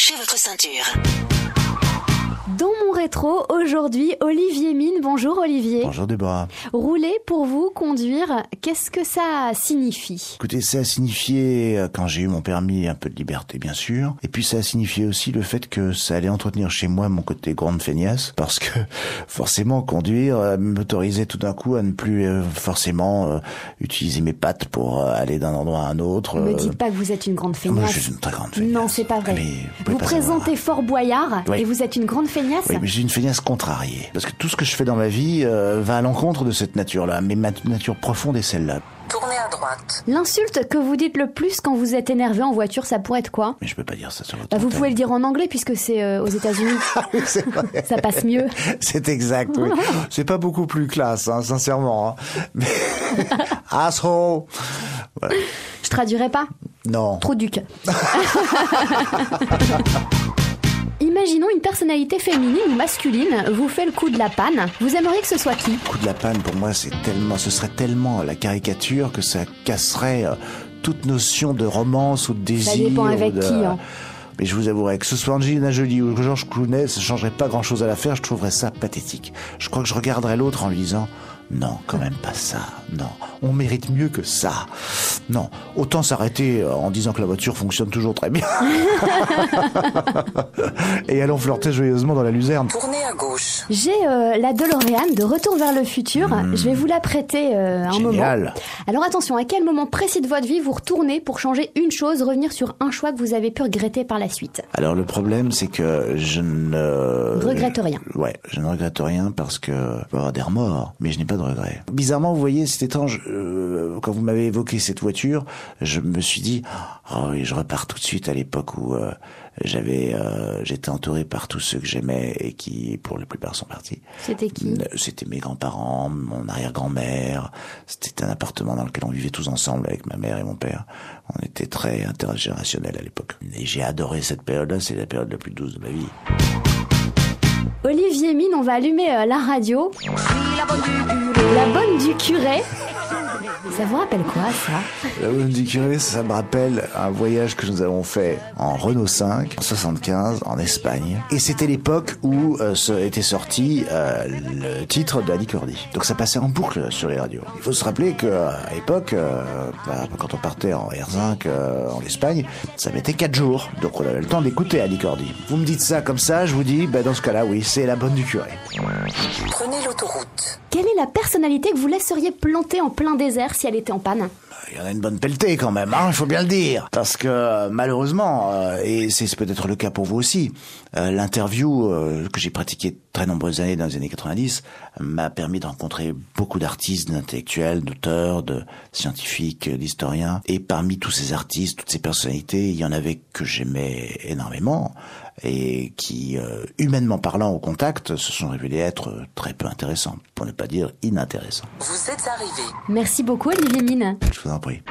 Attachez votre ceinture. Dans mon rétro, aujourd'hui, Olivier Mine. Bonjour Olivier. Bonjour Déborah. Rouler pour vous, conduire, qu'est-ce que ça signifie ? Écoutez, ça a signifié, quand j'ai eu mon permis, un peu de liberté bien sûr. Et puis ça a signifié aussi le fait que ça allait entretenir chez moi mon côté grande feignasse. Parce que forcément, conduire m'autorisait tout d'un coup à ne plus forcément utiliser mes pattes pour aller d'un endroit à un autre. Ne me dites pas que vous êtes une grande feignasse. Moi, je suis une très grande feignasse. Non, c'est pas vrai. Mais vous présentez Fort Boyard et vous êtes une grande feignasse. Oui, mais j'ai une feignasse contrariée. Parce que tout ce que je fais dans ma vie va à l'encontre de cette nature-là. Mais ma nature profonde est celle-là. Tournez à droite. L'insulte que vous dites le plus quand vous êtes énervé en voiture, ça pourrait être quoi ? Mais je peux pas dire ça sur votre Vous antenne. pouvez le dire en anglais puisque c'est aux États-Unis. Oui, c'est vrai. Ça passe mieux. C'est exact, oui. C'est pas beaucoup plus classe, hein, sincèrement. Hein. Mais... Asshole. Voilà. Je traduirai pas ? Non. Trop duc. Imaginons une personnalité féminine ou masculine vous fait le coup de la panne. Vous aimeriez que ce soit qui ? Le coup de la panne, pour moi, ce serait tellement la caricature que ça casserait toute notion de romance ou de désir. Ça dépend avec qui, hein. Mais je vous avouerai que ce soit Angelina Jolie ou George Clooney, ça changerait pas grand chose à l'affaire, je trouverais ça pathétique. Je crois que je regarderais l'autre en lui disant, non, quand même pas ça, non, on mérite mieux que ça. Non, autant s'arrêter en disant que la voiture fonctionne toujours très bien. Et allons flirter joyeusement dans la luzerne. Tournez à gauche. J'ai la DeLorean de Retour vers le futur. Je vais vous la prêter un Génial. moment. Alors attention, à quel moment précis de votre vie vous retournez pour changer une chose, revenir sur un choix que vous avez pu regretter par la suite ? Alors le problème, c'est que je ne... Regrette rien. Ouais, je ne regrette rien parce que je peux avoir des remords, mais je n'ai pas de regrets. Bizarrement, vous voyez, c'est étrange, quand vous m'avez évoqué cette voiture, je me suis dit, oh oui, je repars tout de suite à l'époque où j'étais entouré par tous ceux que j'aimais et qui, pour la plupart, sont partis. C'était qui ? C'était mes grands-parents, mon arrière-grand-mère. C'était un appartement dans lequel on vivait tous ensemble avec ma mère et mon père. On était très intergénérationnels à l'époque. Et j'ai adoré cette période-là, c'est la période la plus douce de ma vie. Olivier Mine, on va allumer la radio. La bonne du curé. Ça vous rappelle quoi, ça ? La bonne du curé, ça me rappelle un voyage que nous avons fait en Renault 5, en 75, en Espagne. Et c'était l'époque où était sorti le titre de Annie Cordy. Donc ça passait en boucle sur les radios. Il faut se rappeler qu'à l'époque, quand on partait en R5 en Espagne, ça mettait 4 jours. Donc on avait le temps d'écouter Annie Cordy. Vous me dites ça comme ça, je vous dis, dans ce cas-là, oui, c'est la bonne du curé. Prenez l'autoroute. Quelle est la personnalité que vous laisseriez planter en plein désert si elle était en panne ? Il y en a une bonne pelletée quand même, hein, il faut bien le dire. Parce que malheureusement, et c'est peut-être le cas pour vous aussi, l'interview que j'ai pratiquée très nombreuses années dans les années 90 m'a permis de rencontrer beaucoup d'artistes, d'intellectuels, d'auteurs, de scientifiques, d'historiens. Et parmi tous ces artistes, toutes ces personnalités, il y en avait que j'aimais énormément et qui, humainement parlant au contact, se sont révélés être très peu intéressants, pour ne pas dire inintéressants. Vous êtes arrivé. Merci beaucoup, Olivier Mine. Je vous en prie.